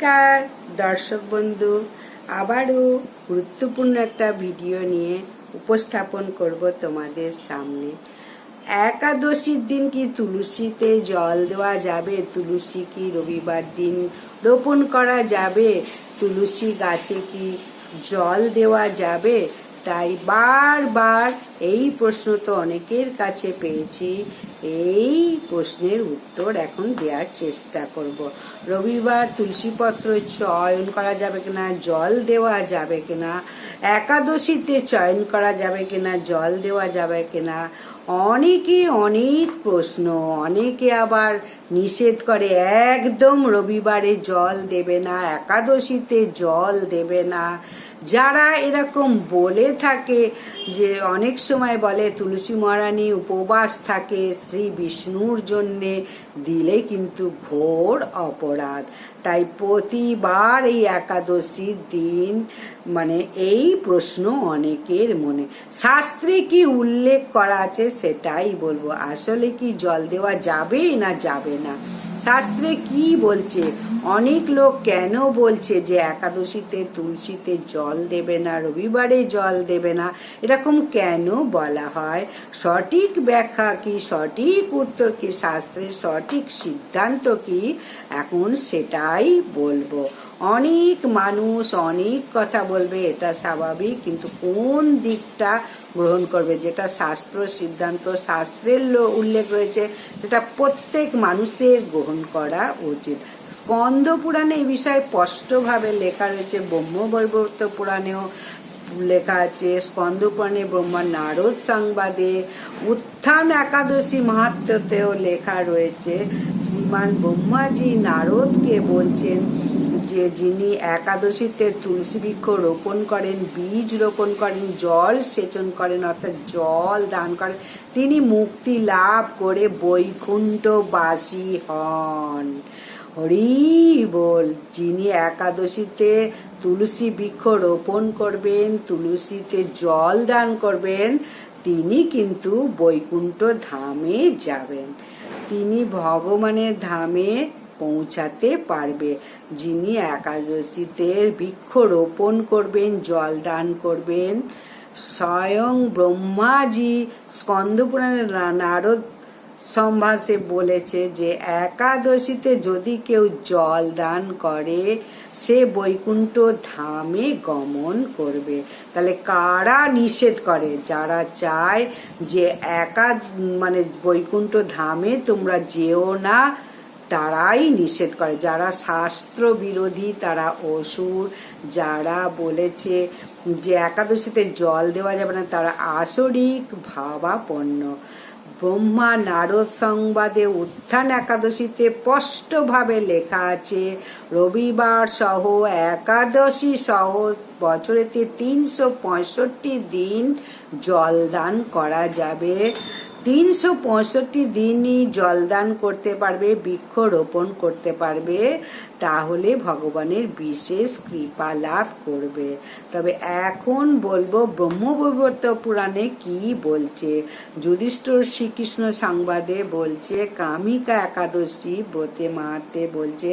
নমস্কার দর্শক বন্ধু, আবারও গুরুত্বপূর্ণ একটা ভিডিও নিয়ে উপস্থাপন করব তোমাদের সামনে। একাদশীর দিন কি তুলসীতে জল দেওয়া যাবে? তুলসী কি রবিবার দিন রোপণ করা যাবে? তুলসী গাছে কি জল দেওয়া যাবে? তাই বারবার এই প্রশ্ন তো অনেকের কাছে পেয়েছি, এই প্রশ্নের উত্তর এখন দেওয়ার চেষ্টা করব। রবিবার তুলসীপত্র চয়ন করা যাবে কিনা, জল দেওয়া যাবে কিনা, একাদশীতে চয়ন করা যাবে কিনা, জল দেওয়া যাবে কিনা, অনেকে অনেক প্রশ্ন। অনেকে আবার নিষেধ করে, একদম রবিবারে জল দেবে না, একাদশীতে জল দেবে না। যারা এরকম বলে থাকে, যে অনেক সময় বলে তুলসী মহারানী উপবাস থাকে শ্রী বিষ্ণুর জন্যে, দিলে কিন্তু ঘোর অপরাধ। তাই প্রতিবার এই একাদশীর দিন এই প্রশ্ন অনেকের মনে। শাস্ত্রে কি উল্লেখ করা আছে সেটাই বলবো। আসলে কি জল দেওয়া যাবে না যাবে না, শাস্ত্রে কি বলছে? অনেক লোক কেন বলছে যে একাদশীতে তুলসীতে জল দেবে না, রবিবারে জল দেবে না, এরকম কেন বলা হয়? সঠিক ব্যাখ্যা কি, সঠিক উত্তর কি, শাস্ত্রের সঠিক সিদ্ধান্ত কি, এখন সেটাই বলবো। অনেক মানুষ অনেক কথা বলবে, এটা স্বাভাবিক, কিন্তু কোন দিকটা গ্রহণ করবে? যেটা শাস্ত্র সিদ্ধান্ত, শাস্ত্রের উল্লেখ রয়েছে, সেটা প্রত্যেক মানুষের গ্রহণ করা উচিত। স্কন্দ পুরাণে এই বিষয়ে স্পষ্টভাবে লেখা রয়েছে, ব্রহ্মবৈবর্ত পুরাণেও লেখা আছে, স্কন্দ পুরাণে ব্রহ্মা নারদ সংবাদে, উত্থান একাদশী মাহাত্ম্যতেও লেখা রয়েছে। শ্রীমান ব্রহ্মাজি নারদকে বলছেন যে যিনি একাদশীতে তুলসী বৃক্ষ রোপণ করেন, বীজ রোপণ করেন, জল সেচন করেন, অর্থাৎ জল দান করেন, তিনি মুক্তি লাভ করে বৈকুণ্ঠবাসী হন। হরি বল। যিনি একাদশীতে তুলসী বৃক্ষ রোপণ করবেন, তুলসীতে জল দান করবেন, তিনি কিন্তু বৈকুণ্ঠ ধামে যাবেন, তিনি ভগবানের ধামে পৌঁছাতে পারবে। যিনি একাদশীতে বৃক্ষ রোপণ করবেন, জল দান করবেন, স্বয়ং ব্রহ্মাজি স্কন্দ পুরাণে নারদ সম্ভাষে বলেছে যে একাদশীতে যদি কেউ জল দান করে, সে বৈকুণ্ঠ ধামে গমন করবে। তাহলে কারা নিষেধ করে? যারা চায় যে বৈকুণ্ঠ ধামে তোমরা যেও না, তারাই নিষেধ করে। যারা শাস্ত্র বিরোধী তারা অসুর। যারা বলেছে যে একাদশীতে জল দেওয়া যাবে না, তারা আসরিক ভাবাপন্ন। ব্রহ্মা নারদ সংবাদে উত্থান একাদশীতে স্পষ্টভাবে লেখা আছে, রবিবার সহ একাদশী সহ বছরেতে 365 দিন জলদান করা যাবে। 365 দিনই জলদান করতে পারবে, বৃক্ষ রোপণ করতে পারবে, তাহলে ভগবানের বিশেষ কৃপা লাভ করবে। তবে এখন বলবো ব্রহ্মবৈবর্ত পুরাণে কি বলছে। যুধিষ্ঠির শ্রীকৃষ্ণ সংবাদে বলছে, কামিকা একাদশী ব্রতে মাহাত্মে বলছে,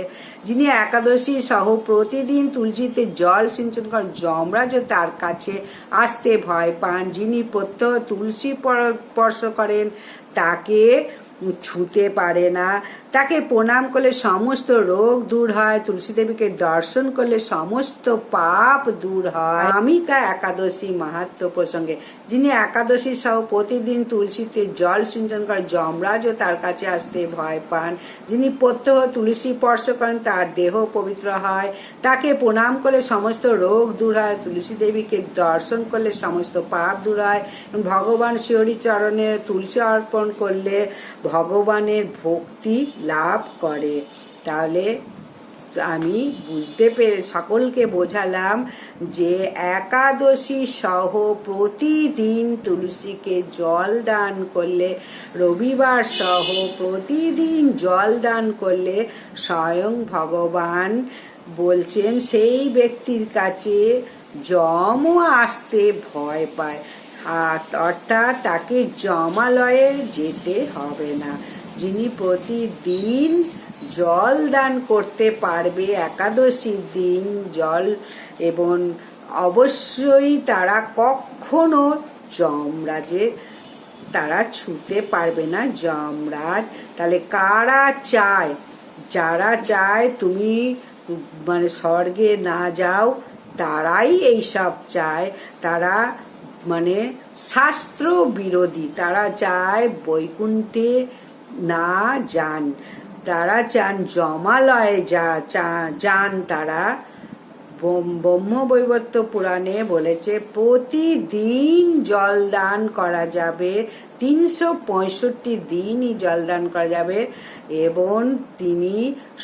যিনি একাদশী সহ প্রতিদিন তুলসীতে জল সিঞ্চন করেন, যমরাজ তার কাছে আসতে ভয় পান। যিনি প্রত্যহ তুলসী স্পর্শ করেন, তাকে ছুতে পারে না, তাকে প্রণাম করলে সমস্ত রোগ দূর হয়, তুলসী দেবীকে দর্শন করলে সমস্ত পাপ দূর হয়। কামিকা একাদশী মাহাত্ম্য প্রসঙ্গে, যিনি একাদশী সহ প্রতিদিন তুলসীতে জল সিঞ্চন করেন, যমরাজও তার কাছে আসতে ভয় পান। যিনি প্রত্যহ তুলসী স্পর্শ করেন, তার দেহ পবিত্র হয়, তাকে প্রণাম করলে সমস্ত রোগ দূর হয়, তুলসী দেবীকে দর্শন করলে সমস্ত পাপ দূর হয়, ভগবান শ্রী চরণে তুলসী অর্পণ করলে ভগবানের ভক্তি লাভ করে। তাহলে আমি বুঝতে পেরে সকলকে বোঝালাম যে একাদশী সহ প্রতিদিন তুলসীকে জল দান করলে, রবিবার সহ প্রতিদিন জল দান করলে স্বয়ং ভগবান বলছেন সেই ব্যক্তির কাছে যমও আসতে ভয় পায়, অর্থাৎ তাকে যমালয়ে যেতে হবে না। যিনি প্রতিদিন জল দান করতে পারবে একাদশীর দিন জল, এবং অবশ্যই তারা কখনো যমরাজে তারা ছুতে পারবে না, যমরাজ। তাহলে কারা চায়, যারা চায় তুমি মানে স্বর্গে না যাও, তারাই এইসব চায়। তারা মানে শাস্ত্র বিরোধী, তারা চায় বৈকুণ্ঠে না যান, তারা চান যমালয়ে যান। তারা ব্রহ্মবৈবর্ত পুরাণে বলেছে প্রতিদিন জল দান করা যাবে, 365 দিনই জল দান করা যাবে, এবং তিনি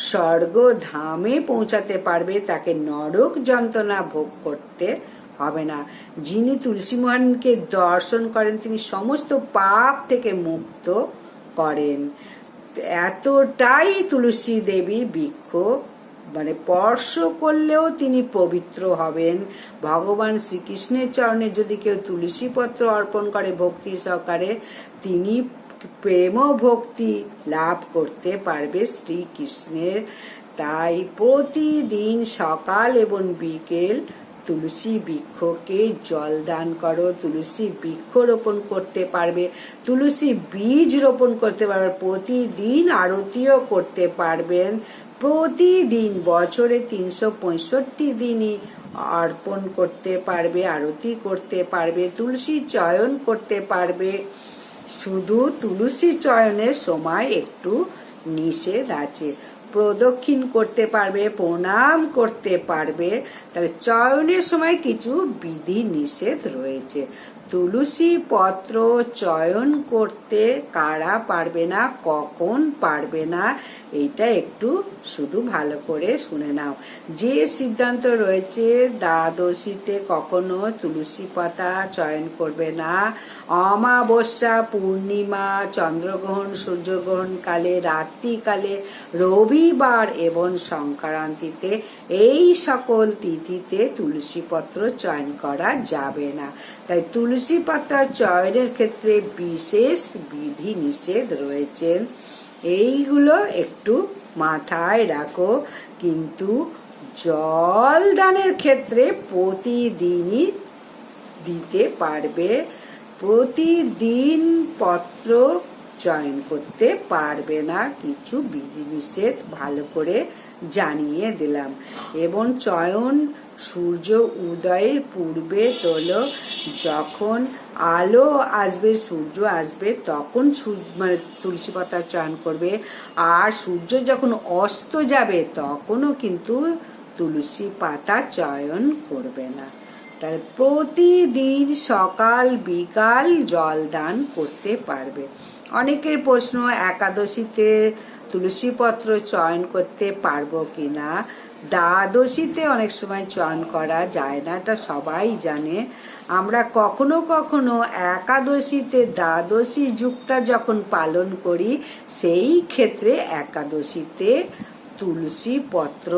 স্বর্গধামে পৌঁছাতে পারবে, তাকে নরক যন্ত্রণা ভোগ করতে হবে না। যিনি তুলসী মহারানীকে দর্শন করেন তিনি সমস্ত পাপ থেকে মুক্ত করেন। এতটাই তুলসী দেবী বৃক্ষ মানে স্পর্শ করলেও তিনি পবিত্র হবেন। ভগবান শ্রীকৃষ্ণের চরণে যদি কেউ তুলসী পত্র অর্পণ করে ভক্তি সহকারে, তিনি প্রেম ভক্তি লাভ করতে পারবে শ্রীকৃষ্ণের। তাই প্রতিদিন সকাল এবং বিকেল তুলসী বৃক্ষকে জল দান করো। তুলসী বৃক্ষ রোপণ করতে পারবে, তুলসী বীজ রোপণ করতে পারবে, প্রতিদিন আরতিও করতে পারবেন। প্রতিদিন বছরে 365 দিনই অর্পণ করতে পারবে, আরতি করতে পারবে, তুলসী চয়ন করতে পারবে। শুধু তুলসী চয়নের সময় একটু নিষেধ আছে, প্রদক্ষিণ করতে পারবে, প্রণাম করতে পারবে, তাহলে চয়নের সময় কিছু বিধি নিষেধ রয়েছে। তুলসী পত্র চয়ন করতে কারা পারবে না, কখন পারবে না, এইটা একটু শুধু ভালো করে শুনে নাও। যে সিদ্ধান্ত রয়েছে দ্বাদশীতে কখনো তুলসী পাতা চয়ন করবে না, অমাবস্যা, পূর্ণিমা, চন্দ্রগ্রহণ, সূর্যগ্রহণ কালে, রাত্রিকালে, রবিবার এবং সংক্রান্তিতে, এই সকল তিথিতে তুলসী পত্র চয়ন করা যাবে না। তাই তুলসী পাতা চয়নের ক্ষেত্রে বিশেষ বিধি নিষেধ রয়েছে, এইগুলো একটু মাথায় রাখো। কিন্তু জল দানের ক্ষেত্রে প্রতিদিনই দিতে পারবে, প্রতিদিন পত্র চয়ন করতে পারবে না, কিছু বিধিনিষেধ ভালো করে জানিয়ে দিলাম। এবং চয়ন সূর্য উদয়ের পূর্বে তোলো, যখন আলো আসবে, সূর্য আসবে, তখন মানে তুলসী পাতা চয়ন করবে। আর সূর্য যখন অস্ত যাবে তখনও কিন্তু তুলসী পাতা চয়ন করবে না। তাই প্রতিদিন সকাল বিকাল জল দান করতে পারবে। অনেকের প্রশ্ন, একাদশীতে তুলসী পত্র চয়ন করতে পারবো কিনা। দ্বাদশীতে অনেক সময় চয়ন করা যায় না, এটা সবাই জানে। আমরা কখনো কখনো একাদশীতে দ্বাদশী যুক্তা যখন পালন করি, সেই ক্ষেত্রে একাদশীতে তুলসী পত্র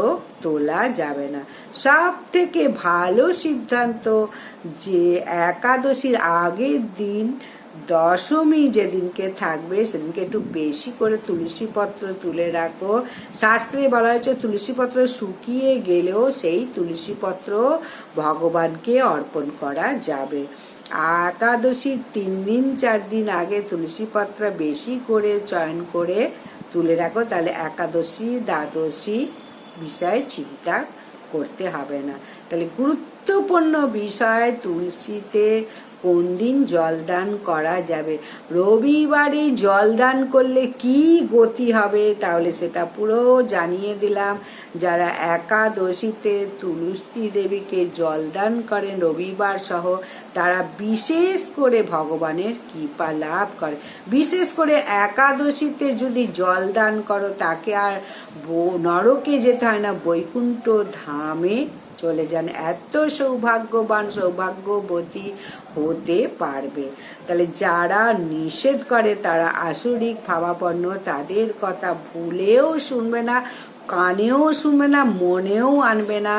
তোলা যাবে না। সব থেকে ভালো সিদ্ধান্ত যে একাদশীর আগের দিন, দশমী যেদিনকে থাকবে সেদিনকে একটু বেশি করে তুলসী পত্র তুলে রাখো। শাস্ত্রে বলা হয়েছে তুলসী পত্র শুকিয়ে গেলেও সেই তুলসী পত্র ভগবানকে অর্পণ করা যাবে। একাদশীর 3 দিন 4 দিন আগে তুলসী পত্র বেশি করে চয়ন করে তুলে রাখো, তাহলে একাদশী দ্বাদশী বিষয়ে চিন্তা করতে হবে না। তাহলে গুরুত্বপূর্ণ বিষয়, তুলসীতে কোন দিন জলদান করা যাবে। রবিবারে জলদান করলে কি গতি হবে, তাহলে সেটা পুরো জানিয়ে দিলাম। যারা একাদশীতে তুলসী দেবীকে জলদান করেন রবিবার সহ, তারা বিশেষ করে ভগবানের কৃপা লাভ করে। বিশেষ করে একাদশীতে যদি জলদান করো, তাকে আর নরকে যেতে হয় না, বৈকুণ্ঠ ধামে চলে যান। এত সৌভাগ্যবান সৌভাগ্যবতী হতে পারবে। তাহলে যারা নিষেধ করে তারা আসরিক ভাবাপন্ন, তাদের কথা ভুলেও শুনবে না, কানেও শুনবে না, মনেও আনবে না।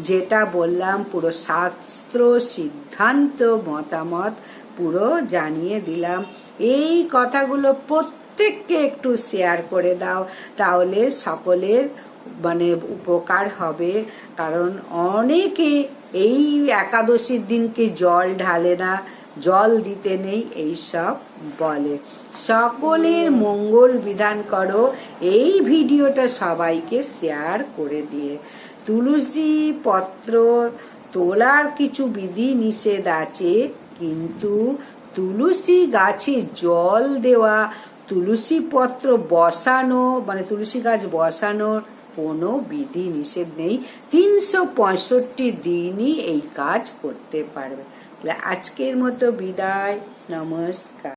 যেটা বললাম পুরো শাস্ত্র সিদ্ধান্ত মতামত পুরো জানিয়ে দিলাম। এই কথাগুলো প্রত্যেককে একটু শেয়ার করে দাও, তাহলে সকলের মানে উপকার হবে। কারণ অনেকে এই একাদশীর দিনকে জল ঢালে না, জল দিতে নেই, এইসব বলে। সকলের মঙ্গল বিধান করো। এই ভিডিওটা সবাইকে শেয়ার করে দিয়ে। তুলসী পত্র তোলার কিছু বিধি নিষেধ আছে, কিন্তু তুলসী গাছে জল দেওয়া, তুলসী পত্র বসানো মানে তুলসী গাছ বসানোর কোনো বিধি নিষেধ নেই। 365 দিনই এই কাজ করতে পারবে। আজকের মতো বিদায়, নমস্কার।